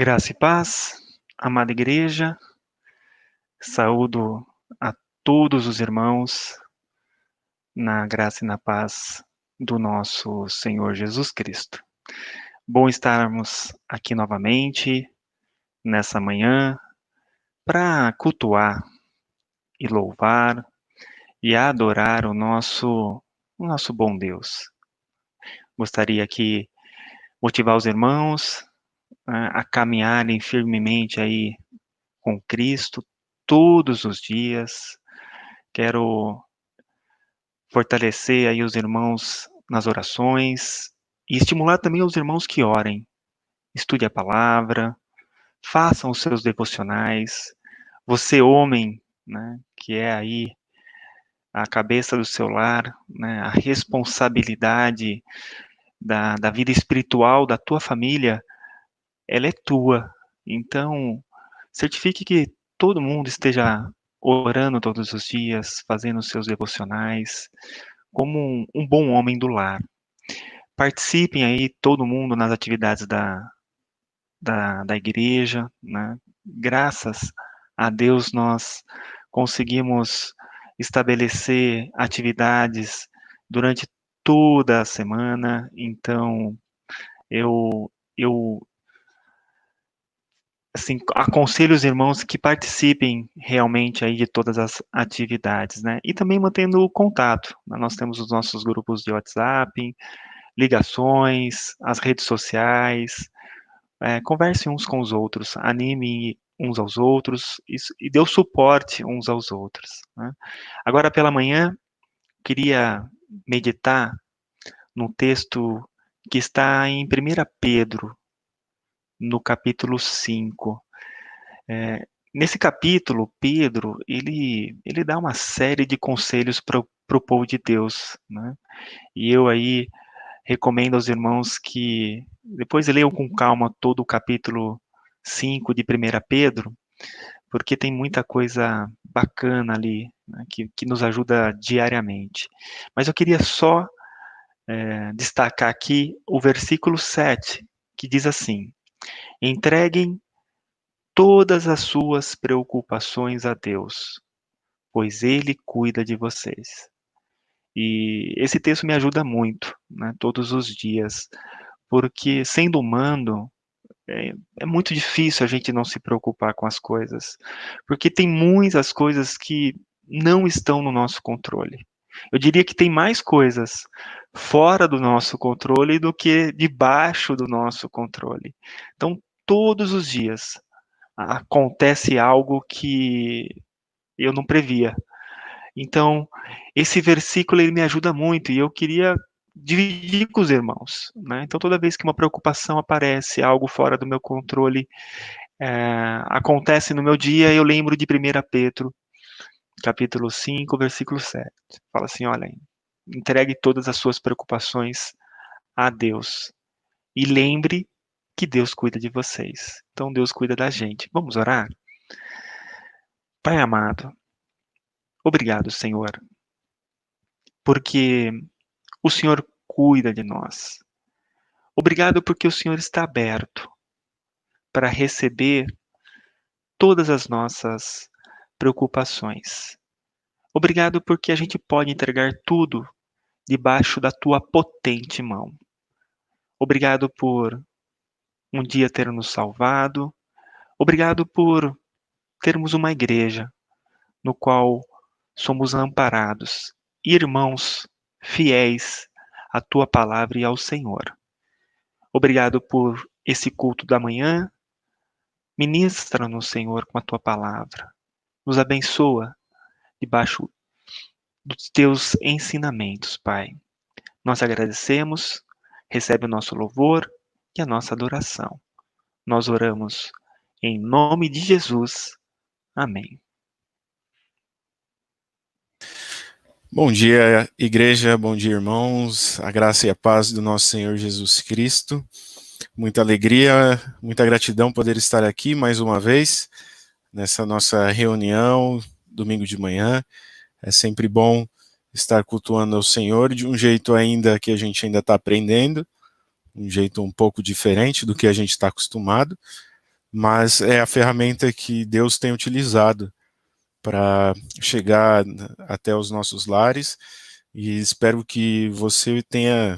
Graça e paz, amada igreja, saúdo a todos os irmãos na graça e na paz do nosso Senhor Jesus Cristo. Bom estarmos aqui novamente nessa manhã para cultuar e louvar e adorar o nosso bom Deus. Gostaria aqui motivar os irmãos a caminharem firmemente aí com Cristo todos os dias. Quero fortalecer aí os irmãos nas orações e estimular também os irmãos que orem. Estude a palavra, façam os seus devocionais. Você, homem, né, que é aí a cabeça do seu lar, né, a responsabilidade da vida espiritual da tua família, ela é tua. Então, certifique que todo mundo esteja orando todos os dias, fazendo os seus devocionais, como um bom homem do lar. Participem aí todo mundo nas atividades da igreja, né? Graças a Deus nós conseguimos estabelecer atividades durante toda a semana, então eu assim, aconselho os irmãos que participem realmente aí de todas as atividades, né? E também mantendo o contato, né? Nós temos os nossos grupos de WhatsApp, ligações, as redes sociais, conversem uns com os outros, animem uns aos outros e dê o suporte uns aos outros, né? Agora pela manhã, queria meditar num texto que está em 1 Pedro, no capítulo 5. Nesse capítulo, Pedro, ele dá uma série de conselhos para o povo de Deus, né? E eu aí recomendo aos irmãos que depois leiam com calma todo o capítulo 5 de 1 Pedro, porque tem muita coisa bacana ali, né, que nos ajuda diariamente. Mas eu queria só destacar aqui o versículo 7, que diz assim: entreguem todas as suas preocupações a Deus, pois Ele cuida de vocês. E esse texto me ajuda muito, né, todos os dias, porque sendo humano, é muito difícil a gente não se preocupar com as coisas, porque tem muitas coisas que não estão no nosso controle. Eu diria que tem mais coisas fora do nosso controle do que debaixo do nosso controle. Então, todos os dias acontece algo que eu não previa. Então, esse versículo ele me ajuda muito e eu queria dividir com os irmãos, né? Então, toda vez que uma preocupação aparece, algo fora do meu controle, acontece no meu dia, eu lembro de 1 Pedro, capítulo 5, versículo 7. Fala assim, olha, entregue todas as suas preocupações a Deus e lembre que Deus cuida de vocês. Então, Deus cuida da gente. Vamos orar? Pai amado, obrigado, Senhor, porque o Senhor cuida de nós. Obrigado porque o Senhor está aberto para receber todas as nossas preocupações. Obrigado porque a gente pode entregar tudo debaixo da tua potente mão. Obrigado por um dia ter nos salvado. Obrigado por termos uma igreja no qual somos amparados, irmãos fiéis à tua palavra e ao Senhor. Obrigado por esse culto da manhã. Ministra-nos, Senhor, com a tua palavra. Nos abençoa debaixo dos teus ensinamentos, Pai. Nós agradecemos, recebe o nosso louvor e a nossa adoração. Nós oramos em nome de Jesus. Amém. Bom dia, igreja, bom dia, irmãos. A graça e a paz do nosso Senhor Jesus Cristo. Muita alegria, muita gratidão poder estar aqui mais uma vez nessa nossa reunião, domingo de manhã. É sempre bom estar cultuando ao Senhor de um jeito ainda que a gente ainda está aprendendo, um jeito um pouco diferente do que a gente está acostumado, mas é a ferramenta que Deus tem utilizado para chegar até os nossos lares, e espero que você tenha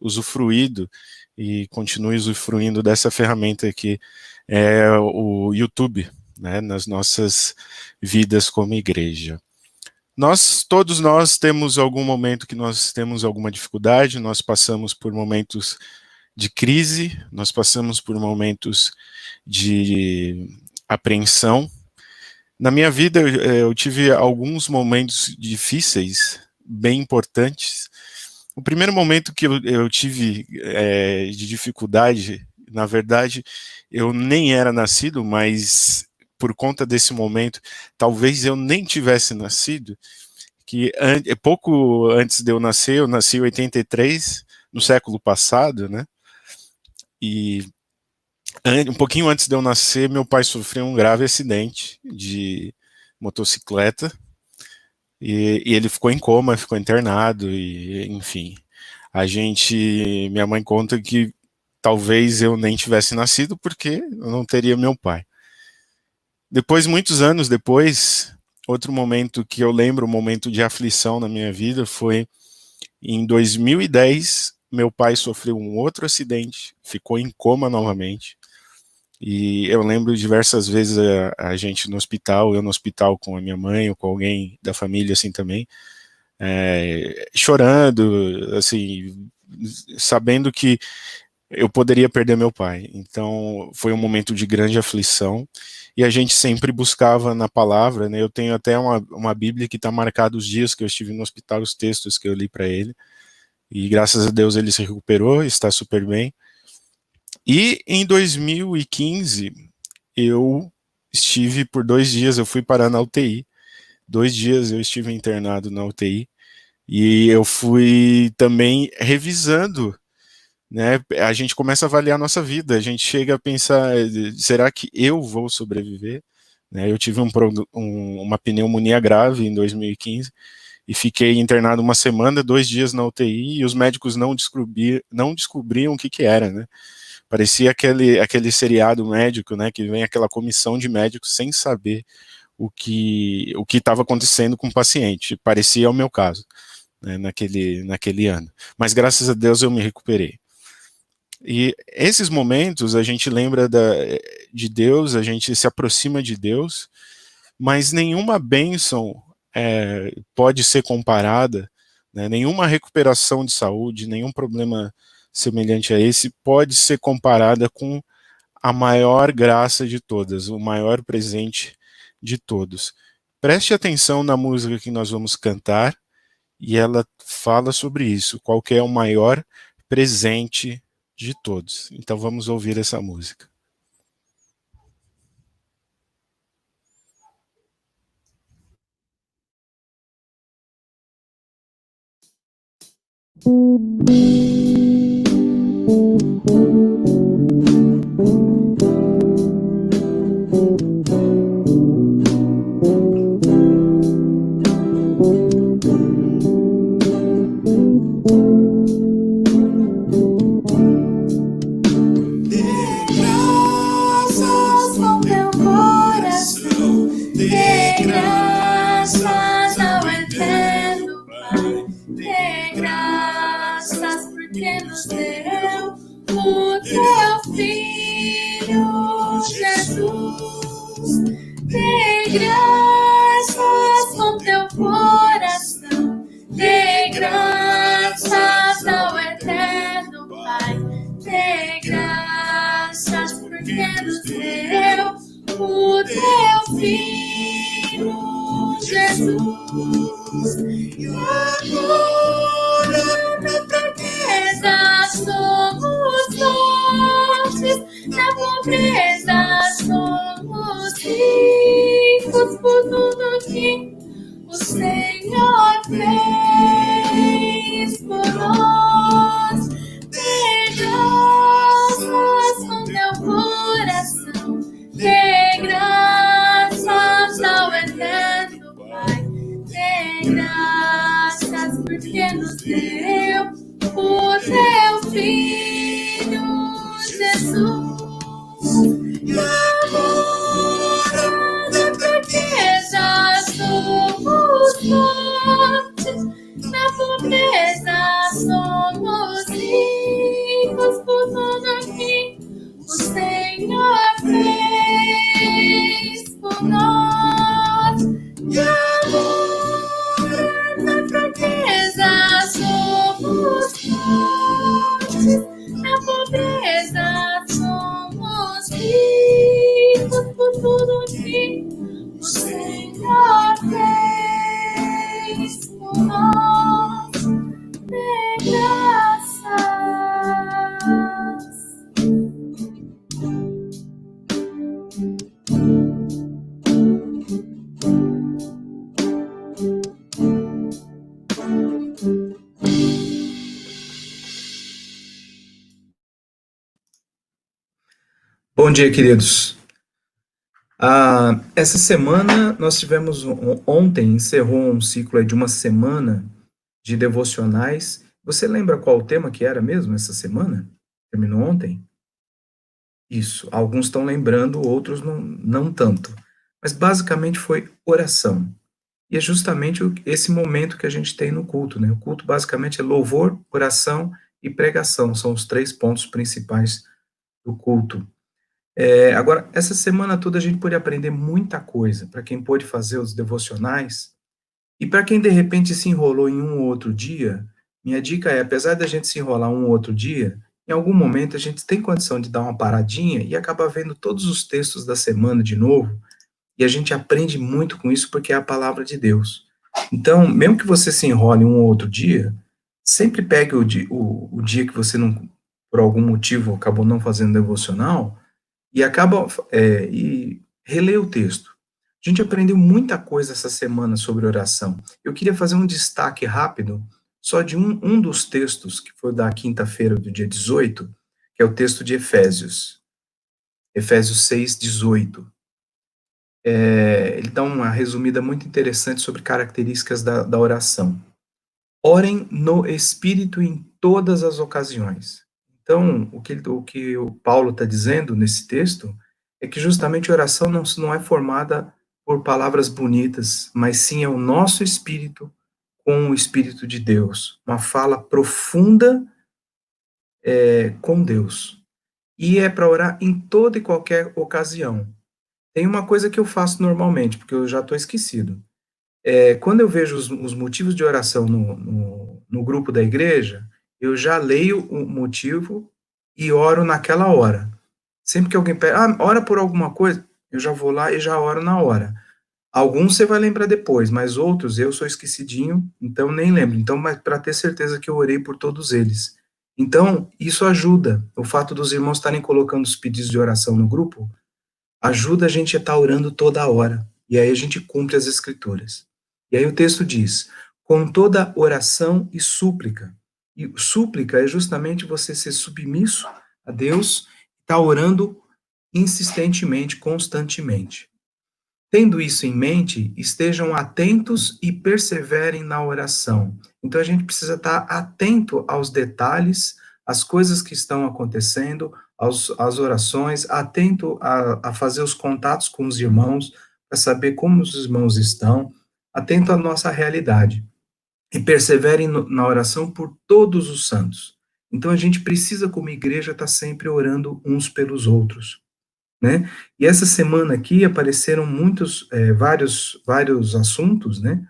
usufruído e continue usufruindo dessa ferramenta que é o YouTube, né, nas nossas vidas como igreja. Todos nós temos algum momento que nós temos alguma dificuldade, nós passamos por momentos de crise, nós passamos por momentos de apreensão. Na minha vida, eu tive alguns momentos difíceis, bem importantes. O primeiro momento que eu tive de dificuldade, na verdade, eu nem era nascido, mas por conta desse momento, talvez eu nem tivesse nascido, que pouco antes de eu nasci em 83, no século passado, né? E um pouquinho antes de eu nascer, meu pai sofreu um grave acidente de motocicleta, e ele ficou em coma, ficou internado, e enfim. Minha mãe conta que talvez eu nem tivesse nascido porque eu não teria meu pai. Depois, muitos anos depois, outro momento que eu lembro, um momento de aflição na minha vida, foi em 2010, meu pai sofreu um outro acidente, ficou em coma novamente, e eu lembro diversas vezes a gente no hospital, eu no hospital com a minha mãe ou com alguém da família assim também, chorando, assim, sabendo que eu poderia perder meu pai. Então, foi um momento de grande aflição, e a gente sempre buscava na palavra, né? Eu tenho até uma Bíblia que está marcada os dias que eu estive no hospital, os textos que eu li para ele, e graças a Deus ele se recuperou, está super bem. E em 2015, eu estive por 2 dias, eu fui parar na UTI, 2 dias eu estive internado na UTI, e eu fui também revisando, né? A gente começa a avaliar a nossa vida, a gente chega a pensar, será que eu vou sobreviver? Né? Eu tive uma pneumonia grave em 2015 e fiquei internado uma semana, 2 dias na UTI, e os médicos não descobriam o que era, né? Parecia aquele seriado médico, né? Que vem aquela comissão de médicos sem saber o que estava acontecendo com o paciente. Parecia o meu caso, né, naquele ano. Mas graças a Deus eu me recuperei. E esses momentos a gente lembra de Deus, a gente se aproxima de Deus, mas nenhuma bênção pode ser comparada, né, nenhuma recuperação de saúde, nenhum problema semelhante a esse pode ser comparada com a maior graça de todas, o maior presente de todos. Preste atenção na música que nós vamos cantar, e ela fala sobre isso, qual que é o maior presente de todos. Então vamos ouvir essa música. nós. De amor na fraqueza somos fortes, na pobreza somos ricos por tudo que o Senhor fez por nós. De graças. Bom dia, queridos. Essa semana nós tivemos, ontem encerrou um ciclo de uma semana de devocionais. Você lembra qual o tema que era mesmo essa semana? Terminou ontem? Isso, alguns estão lembrando, outros não tanto. Mas basicamente foi oração. E é justamente esse momento que a gente tem no culto, né? O culto basicamente é louvor, oração e pregação, são os 3 pontos principais do culto. Agora, essa semana toda a gente pôde aprender muita coisa, para quem pôde fazer os devocionais, e para quem de repente se enrolou em um ou outro dia, minha dica é, apesar da gente se enrolar um ou outro dia, em algum momento a gente tem condição de dar uma paradinha e acabar vendo todos os textos da semana de novo, e a gente aprende muito com isso porque é a palavra de Deus. Então, mesmo que você se enrole um ou outro dia, sempre pegue o dia que você não, por algum motivo, acabou não fazendo devocional, e e relê o texto. A gente aprendeu muita coisa essa semana sobre oração. Eu queria fazer um destaque rápido só de um dos textos, que foi da quinta-feira do dia 18, que é o texto de Efésios. Efésios 6, 18. Ele dá uma resumida muito interessante sobre características da oração. Orem no Espírito em todas as ocasiões. Então, o que o Paulo está dizendo nesse texto é que justamente a oração não é formada por palavras bonitas, mas sim é o nosso espírito com o Espírito de Deus. Uma fala profunda com Deus. E é para orar em toda e qualquer ocasião. Tem uma coisa que eu faço normalmente, porque eu já estou esquecido. Quando eu vejo os motivos de oração no grupo da igreja, eu já leio o motivo e oro naquela hora. Sempre que alguém pede, ora por alguma coisa, eu já vou lá e já oro na hora. Alguns você vai lembrar depois, mas outros eu sou esquecidinho, então nem lembro. Então, mas para ter certeza que eu orei por todos eles. Então, isso ajuda. O fato dos irmãos estarem colocando os pedidos de oração no grupo, ajuda a gente a estar orando toda hora. E aí a gente cumpre as escrituras. E aí o texto diz, com toda oração e súplica. E súplica é justamente você ser submisso a Deus, estar orando insistentemente, constantemente. Tendo isso em mente, estejam atentos e perseverem na oração. Então a gente precisa estar atento aos detalhes, às coisas que estão acontecendo, às orações, atento a fazer os contatos com os irmãos, para saber como os irmãos estão, atento à nossa realidade. E perseverem na oração por todos os santos. Então a gente precisa, como igreja, estar sempre orando uns pelos outros. Né? E essa semana aqui apareceram vários assuntos, né?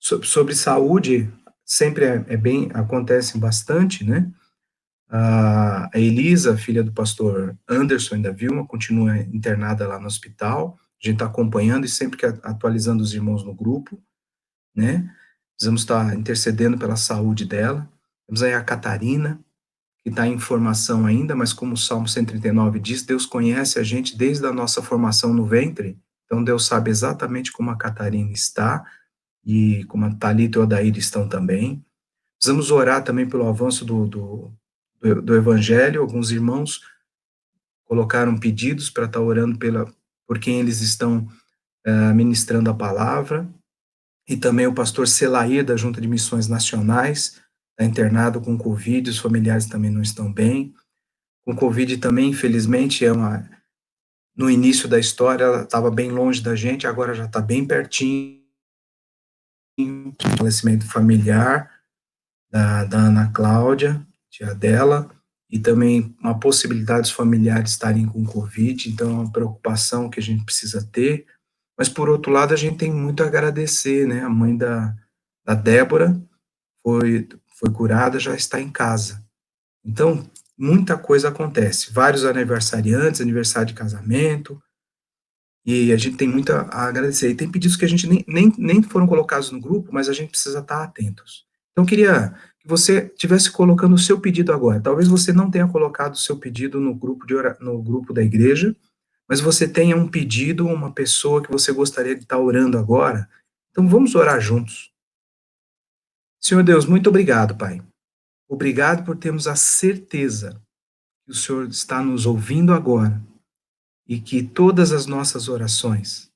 Sobre saúde, sempre acontece bastante, né? A Elisa, filha do pastor Anderson e da Vilma, continua internada lá no hospital, a gente está acompanhando e sempre que atualizando os irmãos no grupo, né? Precisamos estar intercedendo pela saúde dela. Temos aí a Catarina, que está em formação ainda, mas como o Salmo 139 diz, Deus conhece a gente desde a nossa formação no ventre, então Deus sabe exatamente como a Catarina está, e como a Thalita e o Odair estão também. Precisamos orar também pelo avanço do Evangelho. Alguns irmãos colocaram pedidos para estar orando por quem eles estão ministrando a palavra, e também o pastor Selair, da Junta de Missões Nacionais, está internado com Covid, os familiares também não estão bem. Com Covid também, infelizmente, no início da história, ela estava bem longe da gente, agora já está bem pertinho. Falecimento familiar da Ana Cláudia, tia dela, e também uma possibilidade dos familiares estarem com Covid, então é uma preocupação que a gente precisa ter. Mas, por outro lado, a gente tem muito a agradecer, né? A mãe da Débora foi curada, já está em casa. Então, muita coisa acontece. Vários aniversariantes, aniversário de casamento, e a gente tem muito a agradecer. E tem pedidos que a gente nem foram colocados no grupo, mas a gente precisa estar atentos. Então, eu queria que você estivesse colocando o seu pedido agora. Talvez você não tenha colocado o seu pedido no grupo, no grupo da igreja, mas você tenha um pedido, uma pessoa que você gostaria de estar orando agora. Então, vamos orar juntos. Senhor Deus, muito obrigado, Pai. Obrigado por termos a certeza que o Senhor está nos ouvindo agora e que todas as nossas orações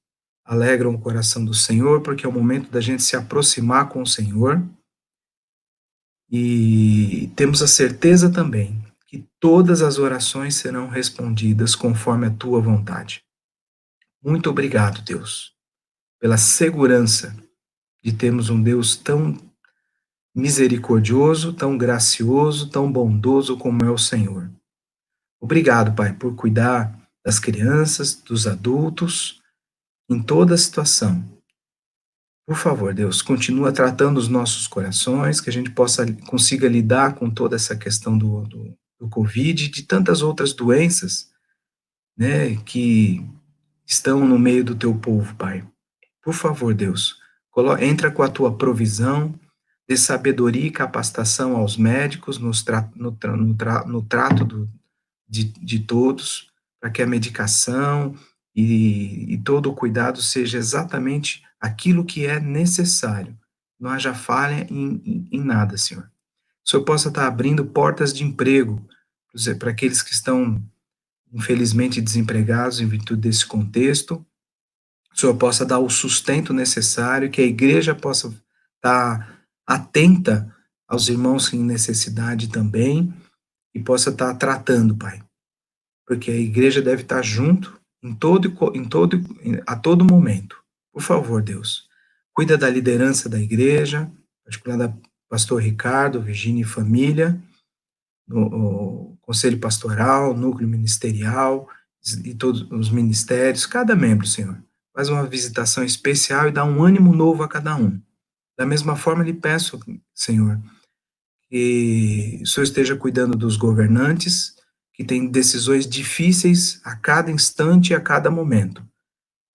alegram o coração do Senhor, porque é o momento da gente se aproximar com o Senhor, e temos a certeza também que todas as orações serão respondidas conforme a tua vontade. Muito obrigado, Deus, pela segurança de termos um Deus tão misericordioso, tão gracioso, tão bondoso como é o Senhor. Obrigado, Pai, por cuidar das crianças, dos adultos, em toda a situação. Por favor, Deus, continua tratando os nossos corações, que a gente consiga lidar com toda essa questão do Covid e de tantas outras doenças, né, que estão no meio do teu povo, Pai. Por favor, Deus, entra com a tua provisão, dê sabedoria e capacitação aos médicos no trato de todos, para que a medicação e todo o cuidado seja exatamente aquilo que é necessário. Não haja falha em nada, Senhor. O Senhor possa estar abrindo portas de emprego para aqueles que estão, infelizmente, desempregados em virtude desse contexto. O Senhor possa dar o sustento necessário, que a igreja possa estar atenta aos irmãos em necessidade também, e possa estar tratando, Pai. Porque a igreja deve estar junto a todo momento. Por favor, Deus, cuida da liderança da igreja, em particular da pastor Ricardo, Virgínia e família, o conselho pastoral, núcleo ministerial e todos os ministérios, cada membro, Senhor. Faz uma visitação especial e dá um ânimo novo a cada um. Da mesma forma, lhe peço, Senhor, que o Senhor esteja cuidando dos governantes, que têm decisões difíceis a cada instante e a cada momento.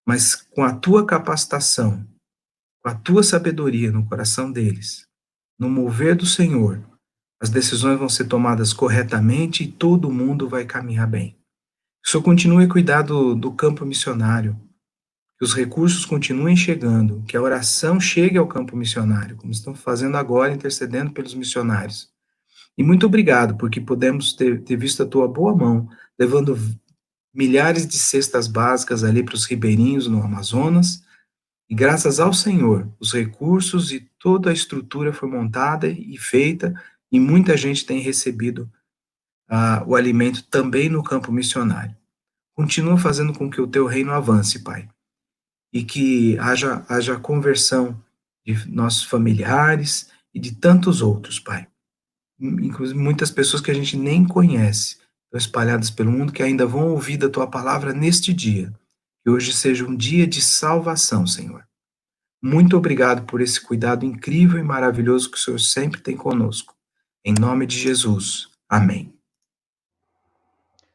Mas com a tua capacitação, com a tua sabedoria no coração deles, no mover do Senhor, as decisões vão ser tomadas corretamente e todo mundo vai caminhar bem. Que o Senhor continue a cuidar do campo missionário, que os recursos continuem chegando, que a oração chegue ao campo missionário, como estão fazendo agora, intercedendo pelos missionários. E muito obrigado, porque podemos ter visto a tua boa mão, levando milhares de cestas básicas ali para os ribeirinhos no Amazonas, e graças ao Senhor, os recursos e toda a estrutura foi montada e feita, e muita gente tem recebido o alimento também no campo missionário. Continua fazendo com que o teu reino avance, Pai, e que haja conversão de nossos familiares e de tantos outros, Pai. Inclusive muitas pessoas que a gente nem conhece, estão espalhadas pelo mundo, que ainda vão ouvir da tua palavra neste dia. Que hoje seja um dia de salvação, Senhor. Muito obrigado por esse cuidado incrível e maravilhoso que o Senhor sempre tem conosco. Em nome de Jesus. Amém.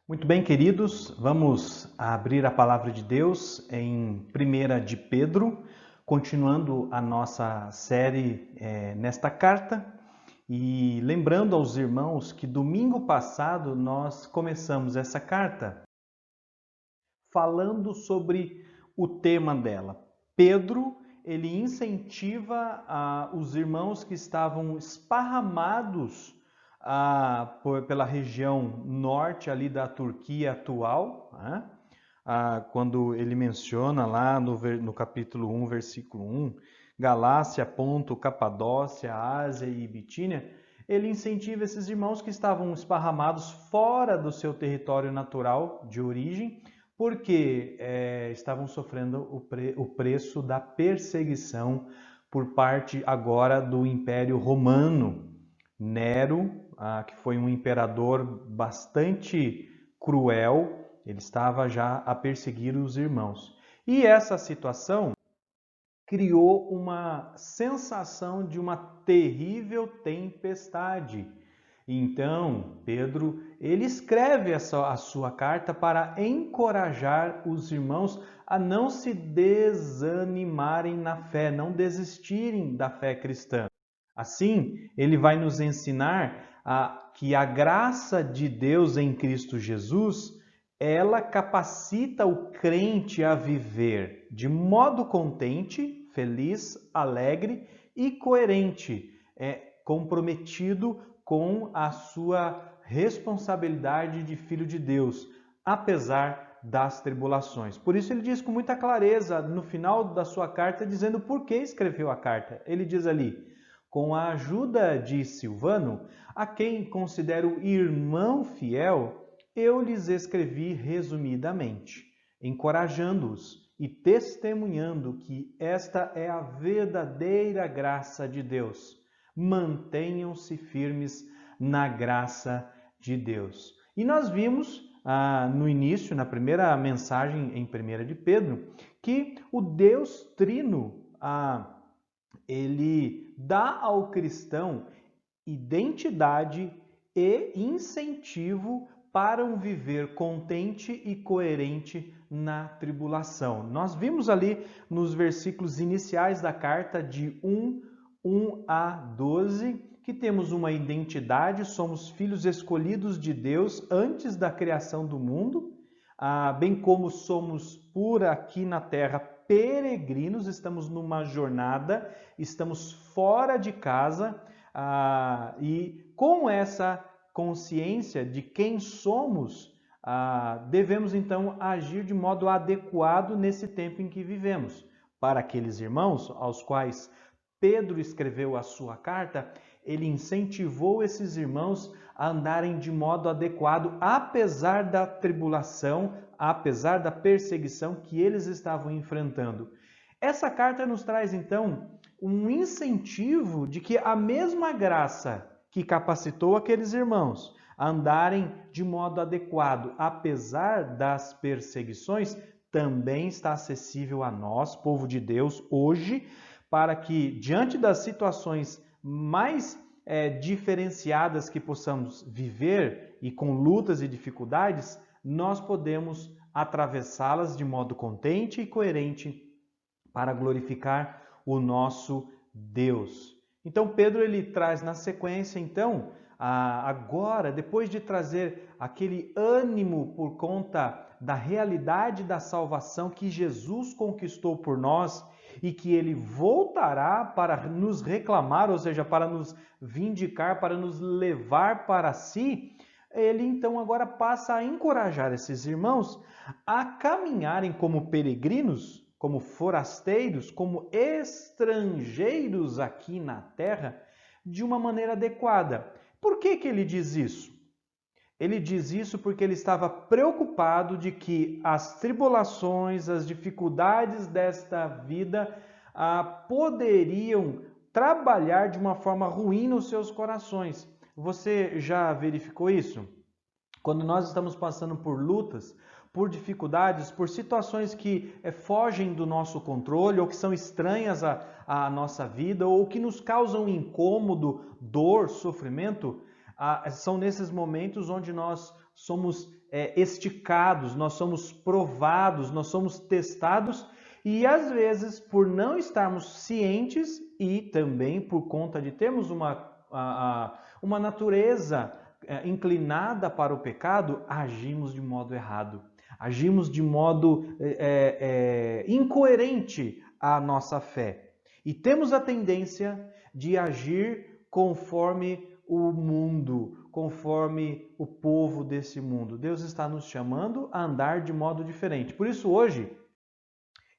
Muito bem, queridos, vamos abrir a palavra de Deus em 1 de Pedro, continuando a nossa série nesta carta. E lembrando aos irmãos que domingo passado nós começamos essa carta falando sobre o tema dela. Pedro, ele incentiva os irmãos que estavam esparramados pela região norte ali da Turquia atual, né? Quando ele menciona lá no capítulo 1, versículo 1, Galácia, Ponto, Capadócia, Ásia e Bitínia, ele incentiva esses irmãos que estavam esparramados fora do seu território natural de origem, porque estavam sofrendo o preço da perseguição por parte agora do Império Romano. Nero que foi um imperador bastante cruel, ele estava já a perseguir os irmãos. E essa situação criou uma sensação de uma terrível tempestade. Então, Pedro, ele escreve a sua carta para encorajar os irmãos a não se desanimarem na fé, não desistirem da fé cristã. Assim, ele vai nos ensinar que a graça de Deus em Cristo Jesus, ela capacita o crente a viver de modo contente, feliz, alegre e coerente, comprometido com a sua responsabilidade de filho de Deus, apesar das tribulações. Por isso ele diz com muita clareza no final da sua carta, dizendo por que escreveu a carta. Ele diz ali: com a ajuda de Silvano, a quem considero irmão fiel, eu lhes escrevi resumidamente, encorajando-os e testemunhando que esta é a verdadeira graça de Deus. Mantenham-se firmes na graça de Deus. E nós vimos no início, na primeira mensagem em 1 de Pedro, que o Deus Trino, ele dá ao cristão identidade e incentivo para um viver contente e coerente na tribulação. Nós vimos ali nos versículos iniciais da carta de 1 a 12, que temos uma identidade, somos filhos escolhidos de Deus antes da criação do mundo, bem como somos por aqui na terra peregrinos, estamos numa jornada, estamos fora de casa, e com essa consciência de quem somos, devemos então agir de modo adequado nesse tempo em que vivemos. Para aqueles irmãos aos quais Pedro escreveu a sua carta, ele incentivou esses irmãos a andarem de modo adequado, apesar da tribulação, apesar da perseguição que eles estavam enfrentando. Essa carta nos traz então um incentivo de que a mesma graça que capacitou aqueles irmãos a andarem de modo adequado, apesar das perseguições, também está acessível a nós, povo de Deus, hoje, para que, diante das situações mais diferenciadas que possamos viver e com lutas e dificuldades, nós podemos atravessá-las de modo contente e coerente para glorificar o nosso Deus. Então, Pedro ele traz na sequência, então, agora, depois de trazer aquele ânimo por conta da realidade da salvação que Jesus conquistou por nós e que ele voltará para nos reclamar, ou seja, para nos vindicar, para nos levar para si, ele então agora passa a encorajar esses irmãos a caminharem como peregrinos, como forasteiros, como estrangeiros aqui na terra, de uma maneira adequada. Por que ele diz isso? Ele diz isso porque ele estava preocupado de que as tribulações, as dificuldades desta vida poderiam trabalhar de uma forma ruim nos seus corações. Você já verificou isso? Quando nós estamos passando por lutas, por dificuldades, por situações que fogem do nosso controle ou que são estranhas à nossa vida ou que nos causam incômodo, dor, sofrimento, são nesses momentos onde nós somos esticados, nós somos provados, nós somos testados e às vezes por não estarmos cientes e também por conta de termos uma natureza inclinada para o pecado, agimos de modo errado, agimos de modo incoerente à nossa fé e temos a tendência de agir conforme o mundo, conforme o povo desse mundo. Deus está nos chamando a andar de modo diferente. Por isso, hoje,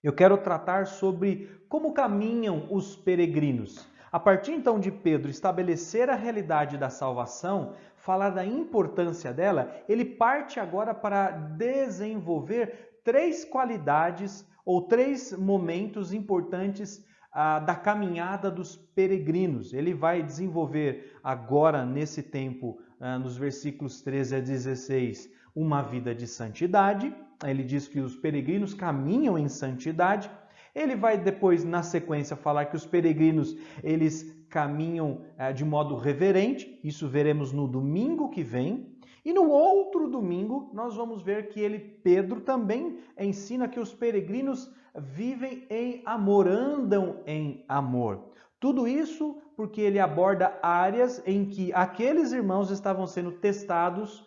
eu quero tratar sobre como caminham os peregrinos. A partir, então, de Pedro estabelecer a realidade da salvação, falar da importância dela, ele parte agora para desenvolver 3 qualidades ou 3 momentos importantes da caminhada dos peregrinos. Ele vai desenvolver agora, nesse tempo, nos versículos 13 a 16, uma vida de santidade. Ele diz que os peregrinos caminham em santidade. Ele vai depois, na sequência, falar que os peregrinos, eles caminham de modo reverente. Isso veremos no domingo que vem. E no outro domingo, nós vamos ver que Pedro também ensina que os peregrinos vivem em amor, andam em amor. Tudo isso porque ele aborda áreas em que aqueles irmãos estavam sendo testados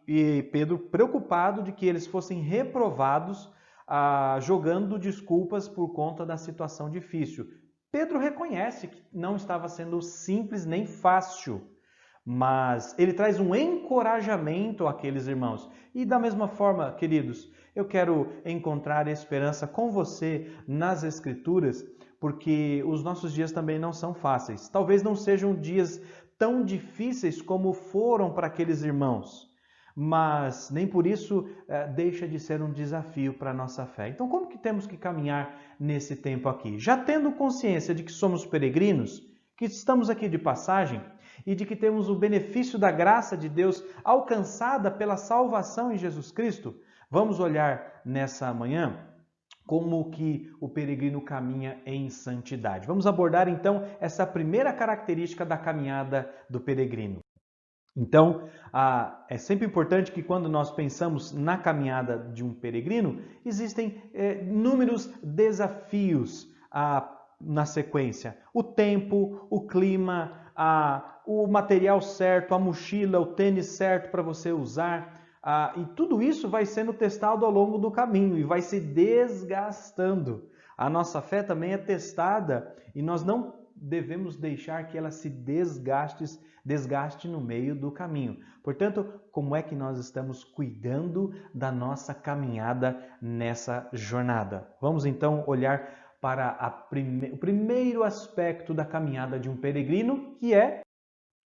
e Pedro preocupado de que eles fossem reprovados, jogando desculpas por conta da situação difícil. Pedro reconhece que não estava sendo simples nem fácil, mas ele traz um encorajamento àqueles irmãos. E da mesma forma, queridos, eu quero encontrar esperança com você nas Escrituras, porque os nossos dias também não são fáceis. Talvez não sejam dias tão difíceis como foram para aqueles irmãos, mas nem por isso deixa de ser um desafio para a nossa fé. Então, como que temos que caminhar nesse tempo aqui? Já tendo consciência de que somos peregrinos, que estamos aqui de passagem e de que temos o benefício da graça de Deus alcançada pela salvação em Jesus Cristo, vamos olhar nessa manhã como que o peregrino caminha em santidade. Vamos abordar então essa primeira característica da caminhada do peregrino. Então, é sempre importante que quando nós pensamos na caminhada de um peregrino, existem inúmeros desafios na sequência. O tempo, o clima, o material certo, a mochila, o tênis certo para você usar. E tudo isso vai sendo testado ao longo do caminho e vai se desgastando. A nossa fé também é testada e nós não devemos deixar que ela se desgaste no meio do caminho. Portanto, como é que nós estamos cuidando da nossa caminhada nessa jornada? Vamos então olhar para o primeiro aspecto da caminhada de um peregrino, que é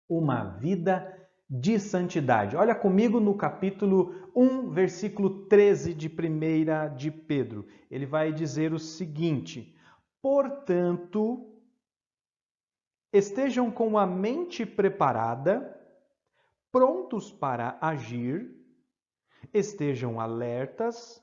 uma vida de santidade. Olha comigo no capítulo 1, versículo 13 de 1 de Pedro. Ele vai dizer o seguinte: portanto, estejam com a mente preparada, prontos para agir, estejam alertas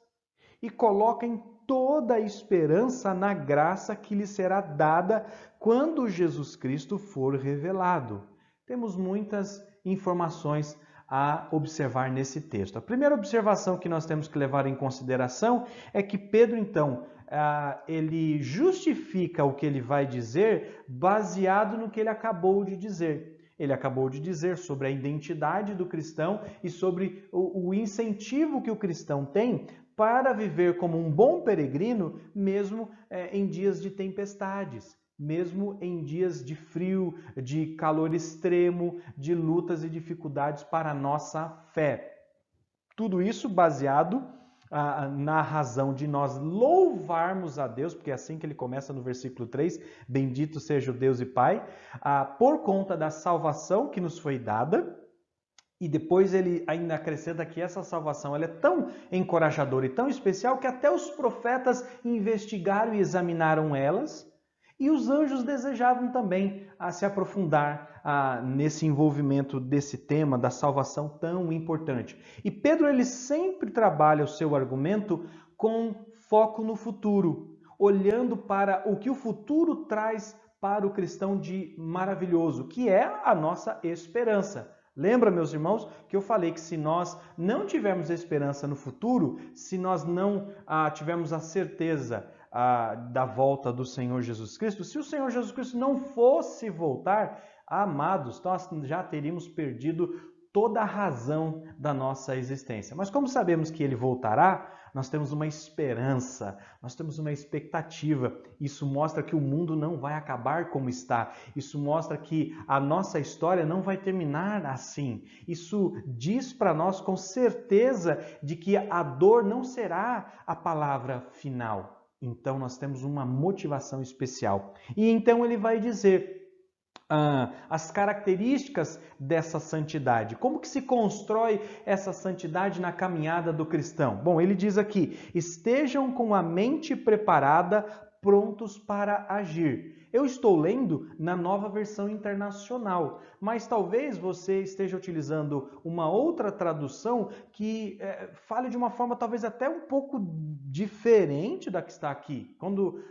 e coloquem toda a esperança na graça que lhes será dada quando Jesus Cristo for revelado. Temos muitas informações a observar nesse texto. A primeira observação que nós temos que levar em consideração é que Pedro, então, ele justifica o que ele vai dizer baseado no que ele acabou de dizer. Ele acabou de dizer sobre a identidade do cristão e sobre o incentivo que o cristão tem para viver como um bom peregrino, mesmo em dias de tempestades, mesmo em dias de frio, de calor extremo, de lutas e dificuldades para a nossa fé. Tudo isso baseado na razão de nós louvarmos a Deus, porque é assim que ele começa no versículo 3, bendito seja o Deus e Pai, por conta da salvação que nos foi dada. E depois ele ainda acrescenta que essa salvação ela é tão encorajadora e tão especial que até os profetas investigaram e examinaram elas, e os anjos desejavam também se aprofundar nesse envolvimento desse tema da salvação tão importante. E Pedro ele sempre trabalha o seu argumento com foco no futuro, olhando para o que o futuro traz para o cristão de maravilhoso, que é a nossa esperança. Lembra, meus irmãos, que eu falei que se nós não tivermos esperança no futuro, se nós não tivermos a certeza da volta do Senhor Jesus Cristo, se o Senhor Jesus Cristo não fosse voltar, amados, nós já teríamos perdido toda a razão da nossa existência. Mas como sabemos que ele voltará, nós temos uma esperança, nós temos uma expectativa. Isso mostra que o mundo não vai acabar como está. Isso mostra que a nossa história não vai terminar assim. Isso diz para nós com certeza de que a dor não será a palavra final. Então nós temos uma motivação especial. E então ele vai dizer as características dessa santidade. Como que se constrói essa santidade na caminhada do cristão? Bom, ele diz aqui, estejam com a mente preparada, prontos para agir. Eu estou lendo na Nova Versão Internacional, mas talvez você esteja utilizando uma outra tradução que fale de uma forma talvez até um pouco diferente da que está aqui. Quando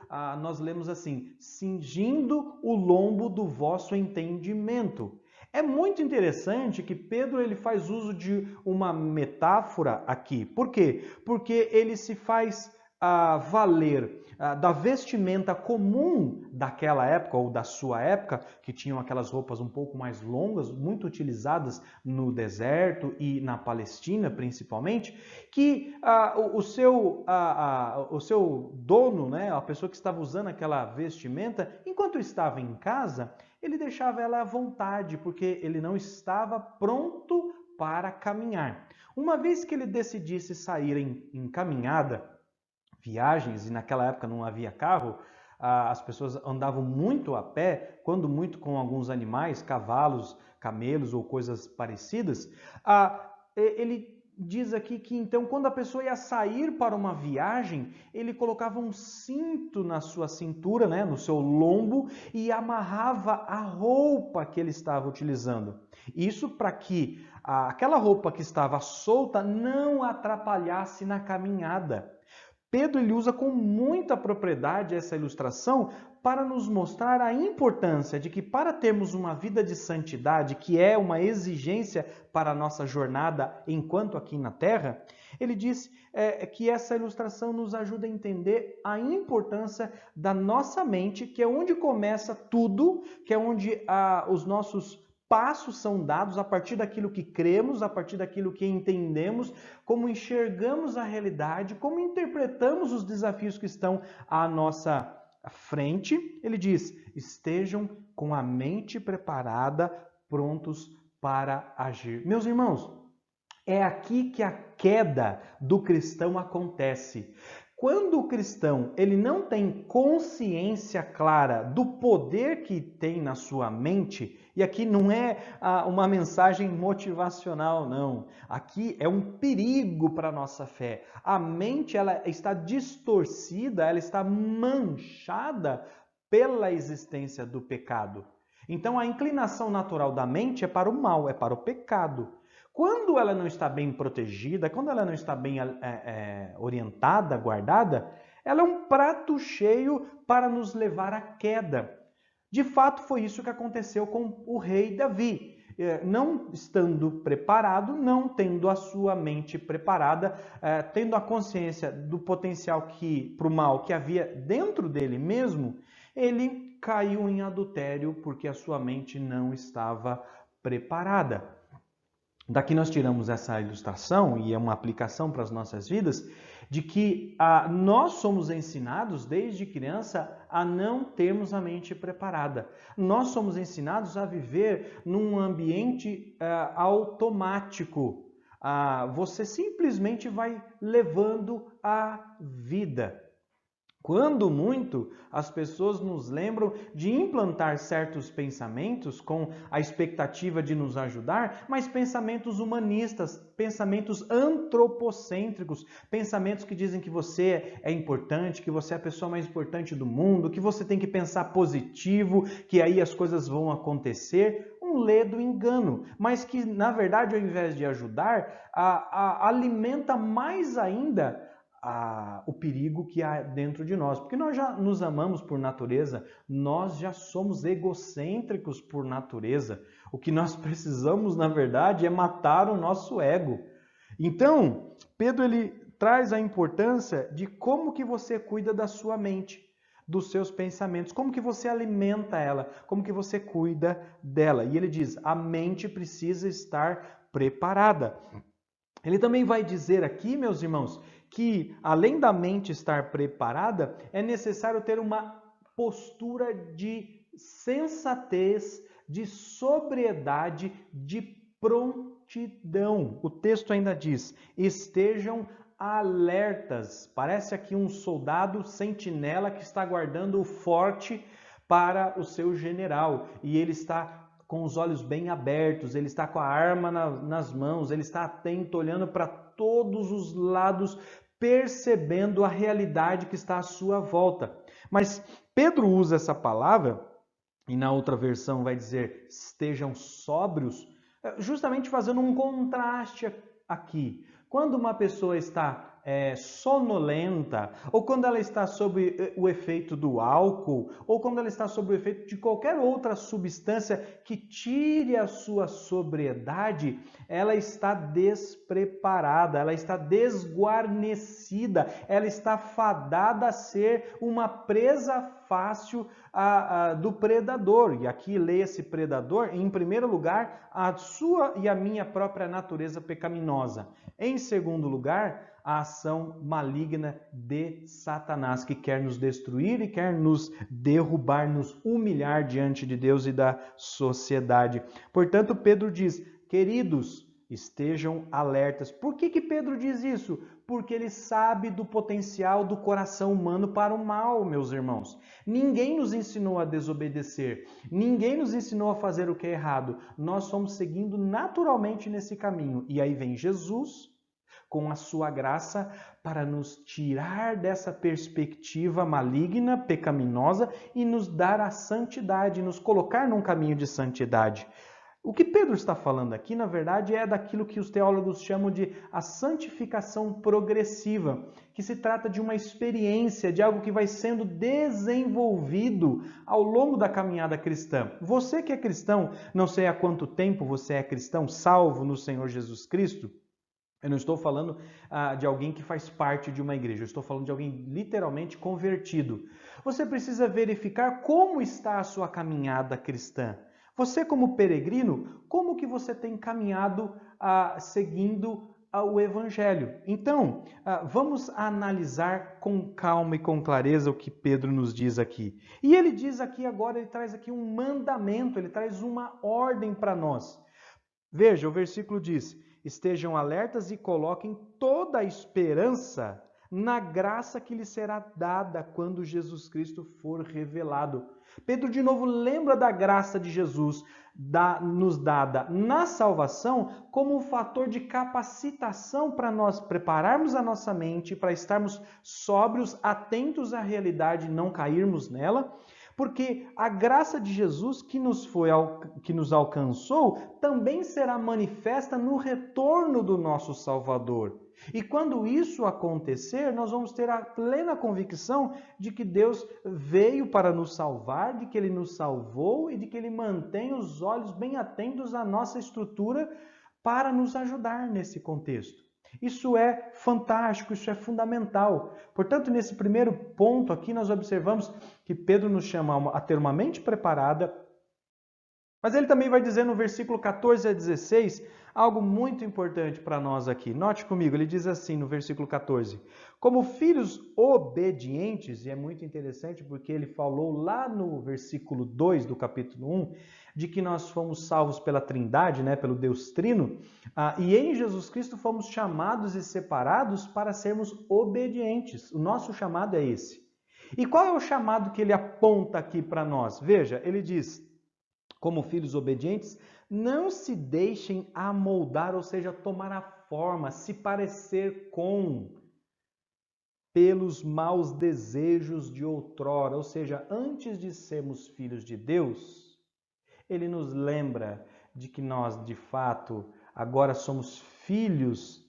nós lemos assim, cingindo o lombo do vosso entendimento. É muito interessante que Pedro ele faz uso de uma metáfora aqui. Por quê? Porque ele se faz valer da vestimenta comum daquela época ou da sua época, que tinham aquelas roupas um pouco mais longas, muito utilizadas no deserto e na Palestina principalmente, que o seu dono, né, a pessoa que estava usando aquela vestimenta, enquanto estava em casa, ele deixava ela à vontade, porque ele não estava pronto para caminhar. Uma vez que ele decidisse sair em caminhada, viagens, e naquela época não havia carro, as pessoas andavam muito a pé, quando muito com alguns animais, cavalos, camelos ou coisas parecidas, ele diz aqui que então quando a pessoa ia sair para uma viagem, ele colocava um cinto na sua cintura, né, no seu lombo, e amarrava a roupa que ele estava utilizando. Isso para que aquela roupa que estava solta não atrapalhasse na caminhada. Pedro ele usa com muita propriedade essa ilustração para nos mostrar a importância de que para termos uma vida de santidade, que é uma exigência para a nossa jornada enquanto aqui na Terra, ele diz que essa ilustração nos ajuda a entender a importância da nossa mente, que é onde começa tudo, que é onde os nossos passos são dados a partir daquilo que cremos, a partir daquilo que entendemos, como enxergamos a realidade, como interpretamos os desafios que estão à nossa frente. Ele diz, estejam com a mente preparada, prontos para agir. Meus irmãos, é aqui que a queda do cristão acontece. Quando o cristão ele não tem consciência clara do poder que tem na sua mente, e aqui não é uma mensagem motivacional, não. Aqui é um perigo para a nossa fé. A mente ela está distorcida, ela está manchada pela existência do pecado. Então a inclinação natural da mente é para o mal, é para o pecado. Quando ela não está bem protegida, quando ela não está bem orientada, guardada, ela é um prato cheio para nos levar à queda. De fato, foi isso que aconteceu com o rei Davi. Não estando preparado, não tendo a sua mente preparada, tendo a consciência do potencial para o mal que havia dentro dele mesmo, ele caiu em adultério porque a sua mente não estava preparada. Daqui nós tiramos essa ilustração, e é uma aplicação para as nossas vidas, de que nós somos ensinados desde criança a não termos a mente preparada. Nós somos ensinados a viver num ambiente automático. Você simplesmente vai levando a vida. Quando muito, as pessoas nos lembram de implantar certos pensamentos com a expectativa de nos ajudar, mas pensamentos humanistas, pensamentos antropocêntricos, pensamentos que dizem que você é importante, que você é a pessoa mais importante do mundo, que você tem que pensar positivo, que aí as coisas vão acontecer. Um ledo engano, mas que, na verdade, ao invés de ajudar, alimenta mais ainda o perigo que há dentro de nós, porque nós já nos amamos por natureza, nós já somos egocêntricos por natureza. O que nós precisamos, na verdade, é matar o nosso ego. Então, Pedro ele traz a importância de como que você cuida da sua mente, dos seus pensamentos, como que você alimenta ela, como que você cuida dela. E ele diz, a mente precisa estar preparada. Ele também vai dizer aqui, meus irmãos, que além da mente estar preparada, é necessário ter uma postura de sensatez, de sobriedade, de prontidão. O texto ainda diz, estejam alertas. Parece aqui um soldado sentinela que está guardando o forte para o seu general, e ele está com os olhos bem abertos, ele está com a arma nas mãos, ele está atento, olhando para todos os lados percebendo a realidade que está à sua volta. Mas Pedro usa essa palavra, e na outra versão vai dizer estejam sóbrios, justamente fazendo um contraste aqui. Quando uma pessoa está sonolenta, ou quando ela está sob o efeito do álcool, ou quando ela está sob o efeito de qualquer outra substância que tire a sua sobriedade, ela está despreparada, ela está desguarnecida, ela está fadada a ser uma presa fácil do predador. E aqui leia-se predador, em primeiro lugar, a sua e a minha própria natureza pecaminosa. Em segundo lugar, a ação maligna de Satanás, que quer nos destruir e quer nos derrubar, nos humilhar diante de Deus e da sociedade. Portanto, Pedro diz, queridos, estejam alertas. Por que Pedro diz isso? Porque ele sabe do potencial do coração humano para o mal, meus irmãos. Ninguém nos ensinou a desobedecer. Ninguém nos ensinou a fazer o que é errado. Nós fomos seguindo naturalmente nesse caminho. E aí vem Jesus, com a sua graça, para nos tirar dessa perspectiva maligna, pecaminosa, e nos dar a santidade, nos colocar num caminho de santidade. O que Pedro está falando aqui, na verdade, é daquilo que os teólogos chamam de a santificação progressiva, que se trata de uma experiência, de algo que vai sendo desenvolvido ao longo da caminhada cristã. Você que é cristão, não sei há quanto tempo você é cristão, salvo no Senhor Jesus Cristo, eu não estou falando de alguém que faz parte de uma igreja, eu estou falando de alguém literalmente convertido. Você precisa verificar como está a sua caminhada cristã. Você, como peregrino, como que você tem caminhado seguindo o Evangelho? Então, vamos analisar com calma e com clareza o que Pedro nos diz aqui. E ele diz aqui agora, ele traz aqui um mandamento, ele traz uma ordem para nós. Veja, o versículo diz, estejam alertas e coloquem toda a esperança na graça que lhes será dada quando Jesus Cristo for revelado. Pedro de novo lembra da graça de Jesus nos dada na salvação como um fator de capacitação para nós prepararmos a nossa mente, para estarmos sóbrios, atentos à realidade, não cairmos nela, porque a graça de Jesus que nos alcançou também será manifesta no retorno do nosso Salvador. E quando isso acontecer, nós vamos ter a plena convicção de que Deus veio para nos salvar, de que Ele nos salvou e de que Ele mantém os olhos bem atentos à nossa estrutura para nos ajudar nesse contexto. Isso é fantástico, isso é fundamental. Portanto, nesse primeiro ponto aqui, nós observamos que Pedro nos chama a ter uma mente preparada, mas ele também vai dizer no versículo 14 a 16 algo muito importante para nós aqui. Note comigo, ele diz assim no versículo 14: como filhos obedientes, e é muito interessante porque ele falou lá no versículo 2 do capítulo 1, de que nós fomos salvos pela Trindade, pelo Deus Trino, e em Jesus Cristo fomos chamados e separados para sermos obedientes. O nosso chamado é esse. E qual é o chamado que ele aponta aqui para nós? Veja, ele diz, como filhos obedientes, não se deixem amoldar, ou seja, tomar a forma, se parecer com, pelos maus desejos de outrora. Ou seja, antes de sermos filhos de Deus, ele nos lembra de que nós, de fato, agora somos filhos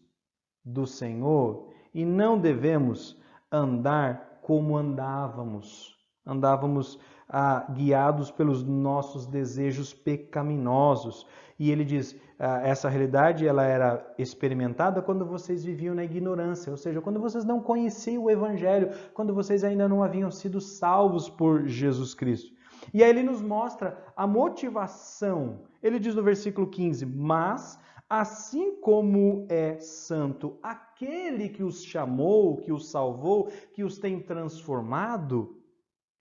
do Senhor e não devemos andar como andávamos. Andávamos guiados pelos nossos desejos pecaminosos. E ele diz, essa realidade ela era experimentada quando vocês viviam na ignorância, ou seja, quando vocês não conheciam o Evangelho, quando vocês ainda não haviam sido salvos por Jesus Cristo. E aí ele nos mostra a motivação. Ele diz no versículo 15, mas assim como é santo aquele que os chamou, que os salvou, que os tem transformado,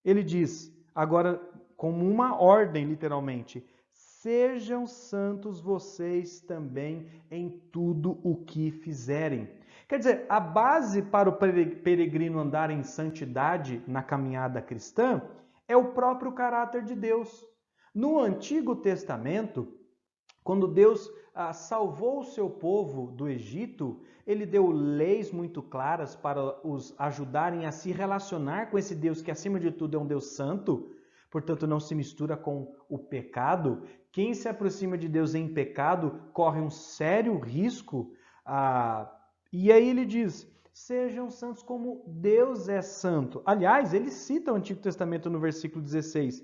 ele diz, agora como uma ordem literalmente, sejam santos vocês também em tudo o que fizerem. Quer dizer, a base para o peregrino andar em santidade na caminhada cristã é o próprio caráter de Deus. No Antigo Testamento, quando Deus salvou o seu povo do Egito, ele deu leis muito claras para os ajudarem a se relacionar com esse Deus que, acima de tudo, é um Deus santo, portanto não se mistura com o pecado. Quem se aproxima de Deus em pecado corre um sério risco. E aí ele diz: sejam santos como Deus é santo. Aliás, ele cita o Antigo Testamento no versículo 16,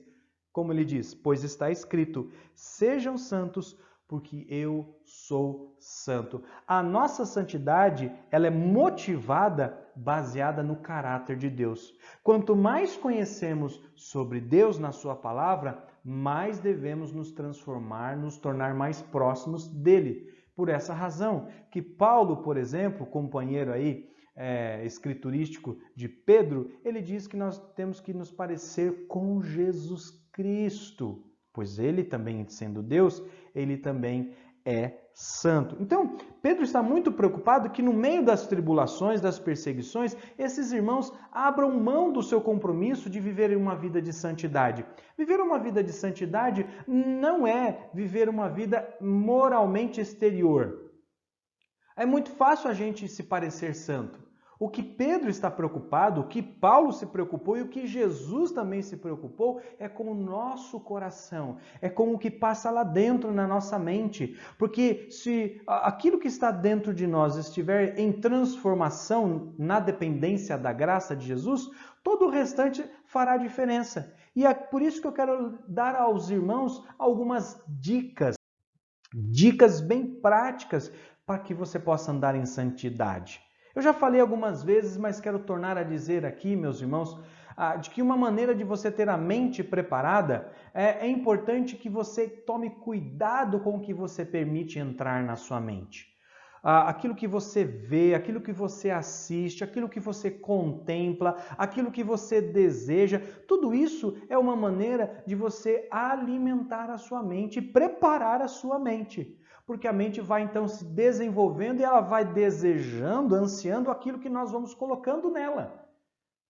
como ele diz: pois está escrito, sejam santos porque eu sou santo. A nossa santidade, ela é motivada, baseada no caráter de Deus. Quanto mais conhecemos sobre Deus na sua palavra, mais devemos nos transformar, nos tornar mais próximos dele. Por essa razão que Paulo, por exemplo, companheiro aí, escriturístico de Pedro, ele diz que nós temos que nos parecer com Jesus Cristo, pois ele também, sendo Deus, ele também é santo. Então, Pedro está muito preocupado que no meio das tribulações, das perseguições, esses irmãos abram mão do seu compromisso de viverem uma vida de santidade. Viver uma vida de santidade não é viver uma vida moralmente exterior. É muito fácil a gente se parecer santo. O que Pedro está preocupado, o que Paulo se preocupou e o que Jesus também se preocupou é com o nosso coração, é com o que passa lá dentro na nossa mente. Porque se aquilo que está dentro de nós estiver em transformação, na dependência da graça de Jesus, todo o restante fará diferença. E é por isso que eu quero dar aos irmãos algumas dicas bem práticas para que você possa andar em santidade. Eu já falei algumas vezes, mas quero tornar a dizer aqui, meus irmãos, de que uma maneira de você ter a mente preparada é importante que você tome cuidado com o que você permite entrar na sua mente. Aquilo que você vê, aquilo que você assiste, aquilo que você contempla, aquilo que você deseja, tudo isso é uma maneira de você alimentar a sua mente e preparar a sua mente. Porque a mente vai então se desenvolvendo e ela vai desejando, ansiando aquilo que nós vamos colocando nela.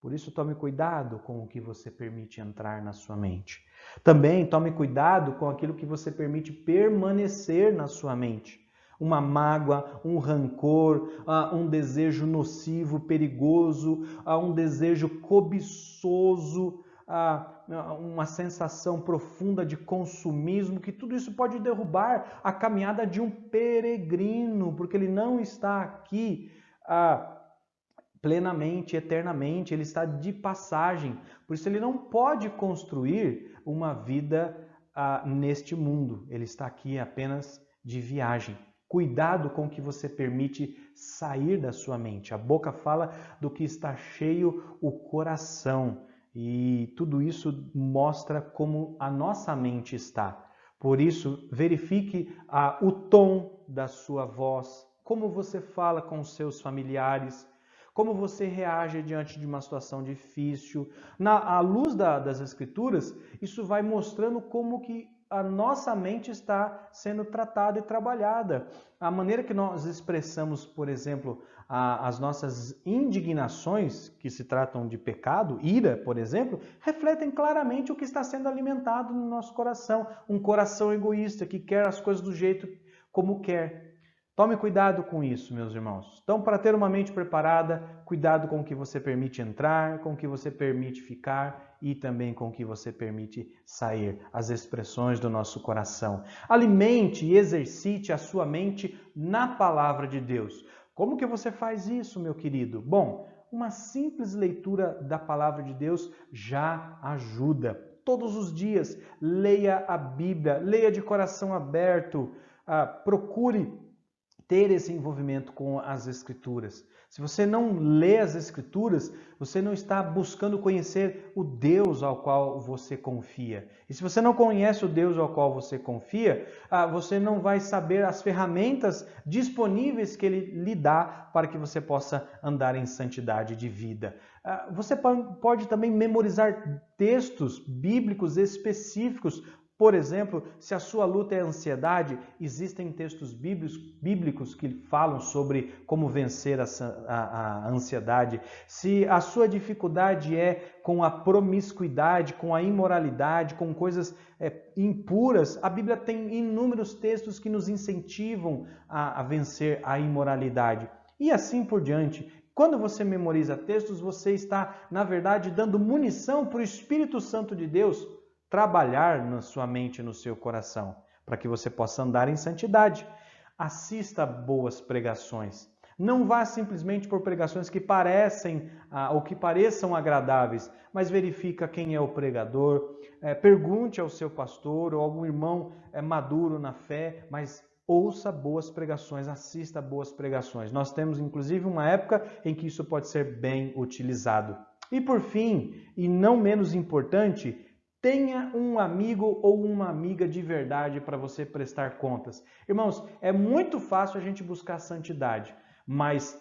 Por isso, tome cuidado com o que você permite entrar na sua mente. Também tome cuidado com aquilo que você permite permanecer na sua mente. Uma mágoa, um rancor, um desejo nocivo, perigoso, um desejo cobiçoso, uma sensação profunda de consumismo, que tudo isso pode derrubar a caminhada de um peregrino, porque ele não está aqui plenamente, eternamente, ele está de passagem. Por isso ele não pode construir uma vida neste mundo, ele está aqui apenas de viagem. Cuidado com o que você permite sair da sua mente. A boca fala do que está cheio o coração. E tudo isso mostra como a nossa mente está. Por isso, verifique o tom da sua voz, como você fala com os seus familiares, como você reage diante de uma situação difícil. À luz das Escrituras, isso vai mostrando como que a nossa mente está sendo tratada e trabalhada. A maneira que nós expressamos, por exemplo, as nossas indignações, que se tratam de pecado, ira, por exemplo, refletem claramente o que está sendo alimentado no nosso coração. Um coração egoísta que quer as coisas do jeito como quer. Tome cuidado com isso, meus irmãos. Então, para ter uma mente preparada, cuidado com o que você permite entrar, com o que você permite ficar e também com o que você permite sair, as expressões do nosso coração. Alimente e exercite a sua mente na palavra de Deus. Como que você faz isso, meu querido? Bom, uma simples leitura da palavra de Deus já ajuda. Todos os dias, leia a Bíblia, leia de coração aberto, procure ter esse envolvimento com as Escrituras. Se você não lê as Escrituras, você não está buscando conhecer o Deus ao qual você confia. E se você não conhece o Deus ao qual você confia, você não vai saber as ferramentas disponíveis que Ele lhe dá para que você possa andar em santidade de vida. Você pode também memorizar textos bíblicos específicos, Por exemplo, se a sua luta é ansiedade, existem textos bíblicos que falam sobre como vencer a ansiedade. Se a sua dificuldade é com a promiscuidade, com a imoralidade, com coisas impuras, a Bíblia tem inúmeros textos que nos incentivam a vencer a imoralidade. E assim por diante. Quando você memoriza textos, você está, na verdade, dando munição para o Espírito Santo de Deus trabalhar na sua mente e no seu coração, para que você possa andar em santidade. Assista boas pregações. Não vá simplesmente por pregações que parecem ou que pareçam agradáveis, mas verifica quem é o pregador, pergunte ao seu pastor ou algum irmão maduro na fé, mas ouça boas pregações, assista boas pregações. Nós temos inclusive uma época em que isso pode ser bem utilizado. E por fim, e não menos importante, tenha um amigo ou uma amiga de verdade para você prestar contas. Irmãos, é muito fácil a gente buscar santidade, mas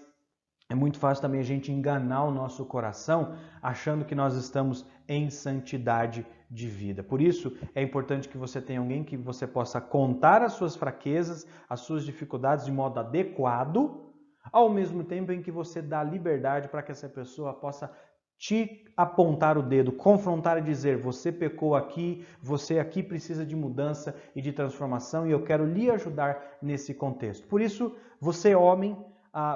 é muito fácil também a gente enganar o nosso coração achando que nós estamos em santidade de vida. Por isso, é importante que você tenha alguém que você possa contar as suas fraquezas, as suas dificuldades de modo adequado, ao mesmo tempo em que você dá liberdade para que essa pessoa possa te apontar o dedo, confrontar e dizer: você pecou aqui, você aqui precisa de mudança e de transformação e eu quero lhe ajudar nesse contexto. Por isso, você homem,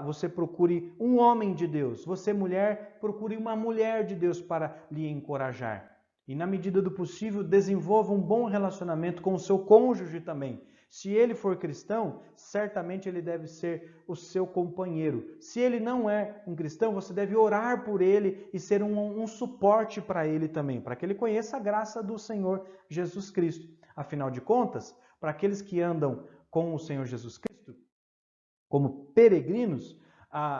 você procure um homem de Deus. Você mulher, procure uma mulher de Deus para lhe encorajar. E na medida do possível, desenvolva um bom relacionamento com o seu cônjuge também. Se ele for cristão, certamente ele deve ser o seu companheiro. Se ele não é um cristão, você deve orar por ele e ser um suporte para ele também, para que ele conheça a graça do Senhor Jesus Cristo. Afinal de contas, para aqueles que andam com o Senhor Jesus Cristo, como peregrinos,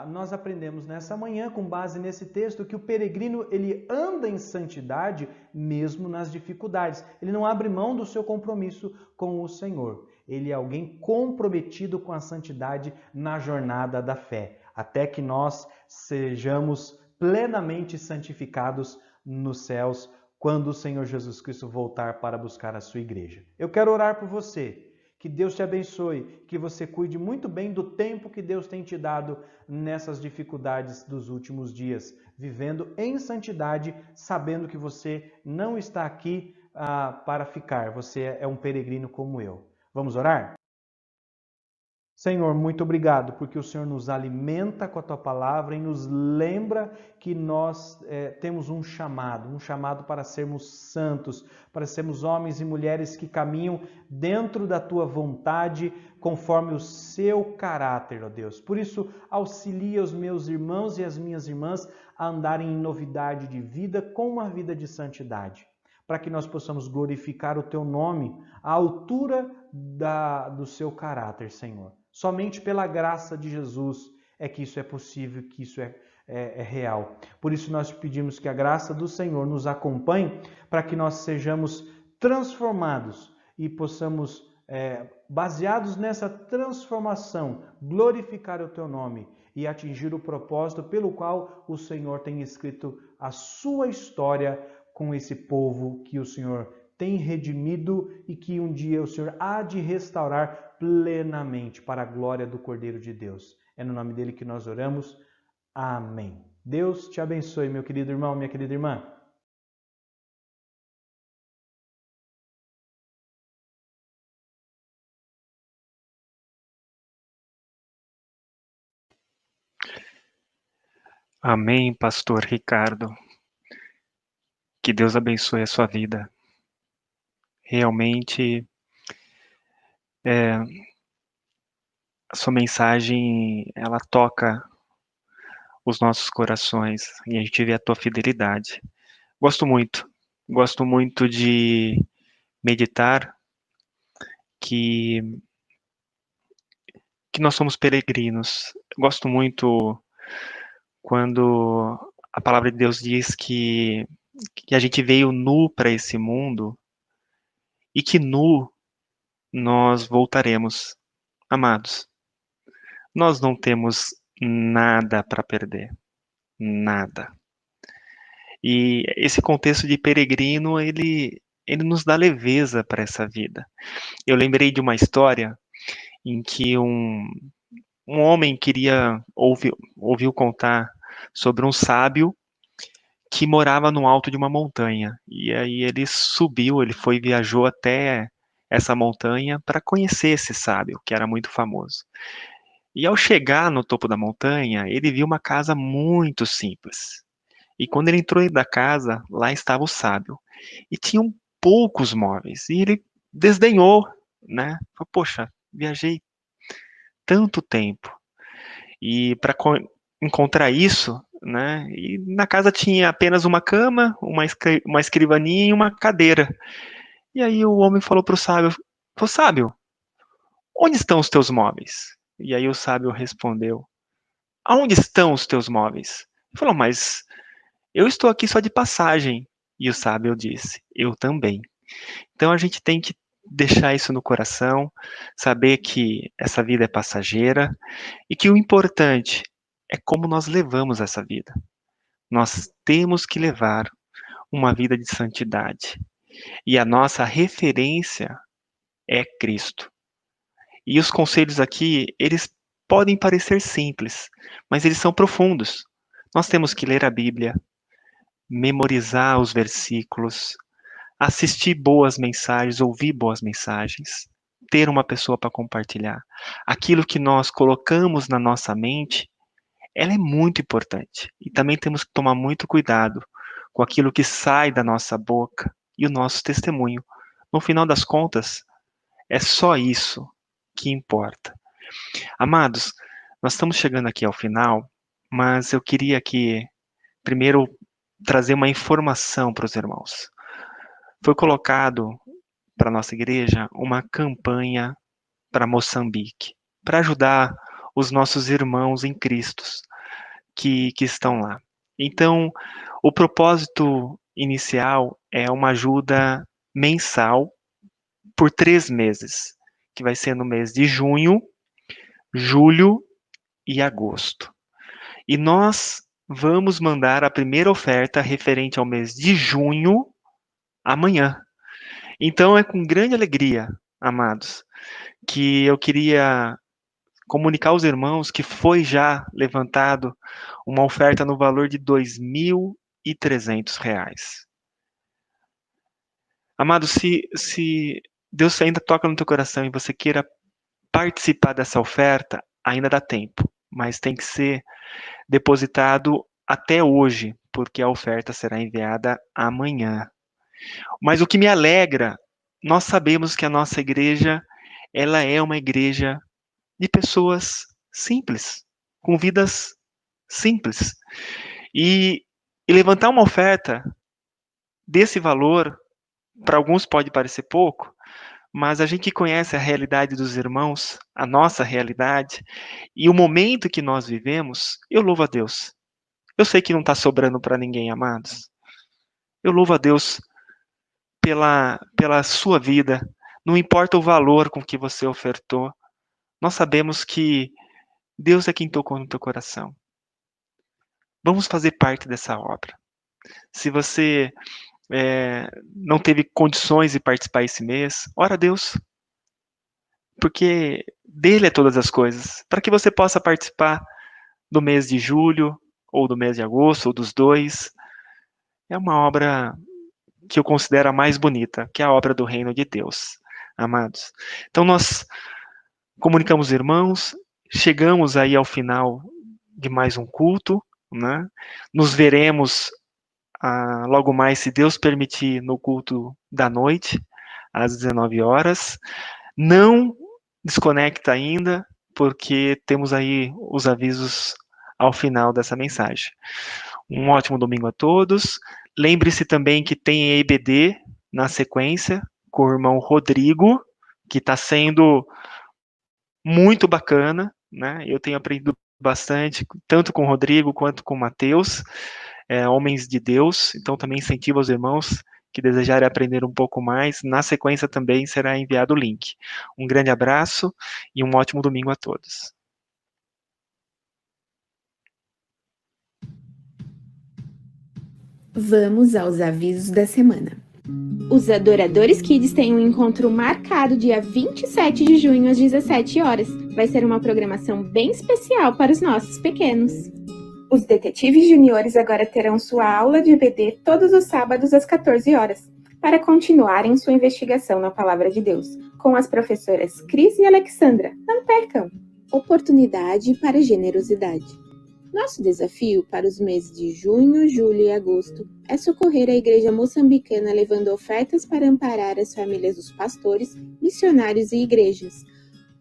nós aprendemos nessa manhã, com base nesse texto, que o peregrino ele anda em santidade mesmo nas dificuldades. Ele não abre mão do seu compromisso com o Senhor. Ele é alguém comprometido com a santidade na jornada da fé, até que nós sejamos plenamente santificados nos céus, quando o Senhor Jesus Cristo voltar para buscar a sua igreja. Eu quero orar por você. Que Deus te abençoe, que você cuide muito bem do tempo que Deus tem te dado nessas dificuldades dos últimos dias, vivendo em santidade, sabendo que você não está aqui para ficar, você é um peregrino como eu. Vamos orar? Senhor, muito obrigado, porque o Senhor nos alimenta com a Tua palavra e nos lembra que nós temos um chamado para sermos santos, para sermos homens e mulheres que caminham dentro da Tua vontade, conforme o Seu caráter, ó Deus. Por isso, auxilia os meus irmãos e as minhas irmãs a andarem em novidade de vida, com uma vida de santidade, para que nós possamos glorificar o Teu nome à altura do Seu caráter, Senhor. Somente pela graça de Jesus é que isso é possível, que isso é real. Por isso nós pedimos que a graça do Senhor nos acompanhe para que nós sejamos transformados e possamos, baseados nessa transformação, glorificar o Teu nome e atingir o propósito pelo qual o Senhor tem escrito a sua história com esse povo que o Senhor tem redimido e que um dia o Senhor há de restaurar plenamente para a glória do Cordeiro de Deus. É no nome dele que nós oramos. Amém. Deus te abençoe, meu querido irmão, minha querida irmã. Amém, pastor Ricardo. Que Deus abençoe a sua vida. Realmente, a sua mensagem, ela toca os nossos corações e a gente vê a tua fidelidade. Gosto muito de meditar que nós somos peregrinos. Gosto muito quando a palavra de Deus diz que a gente veio nu para esse mundo e que nu nós voltaremos. Amados, nós não temos nada para perder. Nada. E esse contexto de peregrino, ele ele nos dá leveza para essa vida. Eu lembrei de uma história em que um homem ouviu contar sobre um sábio que morava no alto de uma montanha. E aí ele viajou até essa montanha para conhecer esse sábio, que era muito famoso. E ao chegar no topo da montanha, ele viu uma casa muito simples. E quando ele entrou dentro da casa, lá estava o sábio. E tinham poucos móveis. E ele desdenhou, né? Falou, poxa, viajei tanto tempo. E para encontrar isso, né? E na casa tinha apenas uma cama, uma escrivaninha e uma cadeira. E aí o homem falou para o sábio, sábio, onde estão os teus móveis? E aí o sábio respondeu, aonde estão os teus móveis? Ele falou, mas eu estou aqui só de passagem. E o sábio disse, eu também. Então a gente tem que deixar isso no coração, saber que essa vida é passageira e que o importante é como nós levamos essa vida. Nós temos que levar uma vida de santidade. E a nossa referência é Cristo. E os conselhos aqui, eles podem parecer simples, mas eles são profundos. Nós temos que ler a Bíblia, memorizar os versículos, assistir boas mensagens, ouvir boas mensagens, ter uma pessoa para compartilhar. Aquilo que nós colocamos na nossa mente, ela é muito importante. E também temos que tomar muito cuidado com aquilo que sai da nossa boca e o nosso testemunho. No final das contas, é só isso que importa. Amados, nós estamos chegando aqui ao final, mas eu queria aqui, primeiro, trazer uma informação para os irmãos. Foi colocado para a nossa igreja uma campanha para Moçambique, para ajudar os nossos irmãos em Cristo que estão lá. Então, o propósito inicial é uma ajuda mensal por 3 meses, que vai ser no mês de junho, julho e agosto. E nós vamos mandar a primeira oferta referente ao mês de junho amanhã. Então é com grande alegria, amados, que eu queria comunicar aos irmãos que foi já levantado uma oferta no valor de R$ 2.300. Amados, se Deus ainda toca no teu coração e você queira participar dessa oferta, ainda dá tempo, mas tem que ser depositado até hoje, porque a oferta será enviada amanhã. Mas o que me alegra, nós sabemos que a nossa igreja, ela é uma igreja de pessoas simples, com vidas simples. E levantar uma oferta desse valor, para alguns pode parecer pouco, mas a gente que conhece a realidade dos irmãos, a nossa realidade, e o momento que nós vivemos, eu louvo a Deus. Eu sei que não está sobrando para ninguém, amados. Eu louvo a Deus pela sua vida. Não importa o valor com que você ofertou. Nós sabemos que Deus é quem tocou no teu coração. Vamos fazer parte dessa obra. Se você não teve condições de participar esse mês, ora a Deus. Porque dele é todas as coisas. Para que você possa participar do mês de julho, ou do mês de agosto, ou dos dois. É uma obra que eu considero a mais bonita, que é a obra do reino de Deus, amados. Então nós comunicamos irmãos, chegamos aí ao final de mais um culto, né? Nos veremos logo mais, se Deus permitir, no culto da noite, às 19 horas. Não desconecta ainda, porque temos aí os avisos ao final dessa mensagem. Um ótimo domingo a todos. Lembre-se também que tem EBD na sequência, com o irmão Rodrigo, que está sendo muito bacana, né? Eu tenho aprendido bastante, tanto com o Rodrigo quanto com o Matheus, homens de Deus, então também incentivo os irmãos que desejarem aprender um pouco mais. Na sequência também será enviado o link. Um grande abraço e um ótimo domingo a todos. Vamos aos avisos da semana. Os Adoradores Kids têm um encontro marcado dia 27 de junho às 17 horas. Vai ser uma programação bem especial para os nossos pequenos. Os detetives juniores agora terão sua aula de EBD todos os sábados às 14 horas, para continuarem sua investigação na Palavra de Deus, com as professoras Cris e Alexandra. Não percam! Oportunidade para generosidade. Nosso desafio para os meses de junho, julho e agosto é socorrer a Igreja Moçambicana levando ofertas para amparar as famílias dos pastores, missionários e igrejas.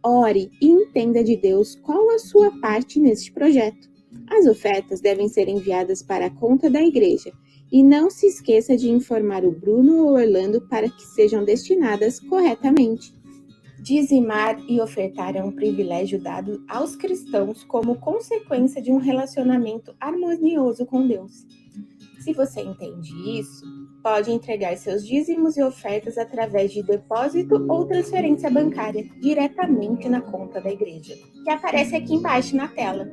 Ore e entenda de Deus qual a sua parte neste projeto. As ofertas devem ser enviadas para a conta da igreja e não se esqueça de informar o Bruno ou Orlando para que sejam destinadas corretamente. Dizimar e ofertar é um privilégio dado aos cristãos como consequência de um relacionamento harmonioso com Deus. Se você entende isso, pode entregar seus dízimos e ofertas através de depósito ou transferência bancária diretamente na conta da igreja, que aparece aqui embaixo na tela.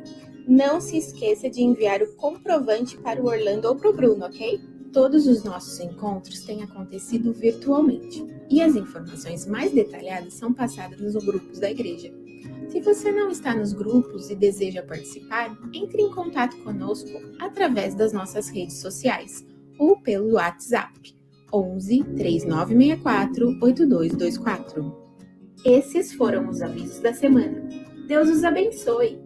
Não se esqueça de enviar o comprovante para o Orlando ou para o Bruno, ok? Todos os nossos encontros têm acontecido virtualmente e as informações mais detalhadas são passadas nos grupos da igreja. Se você não está nos grupos e deseja participar, entre em contato conosco através das nossas redes sociais ou pelo WhatsApp 11 3964 8224. Esses foram os avisos da semana. Deus os abençoe!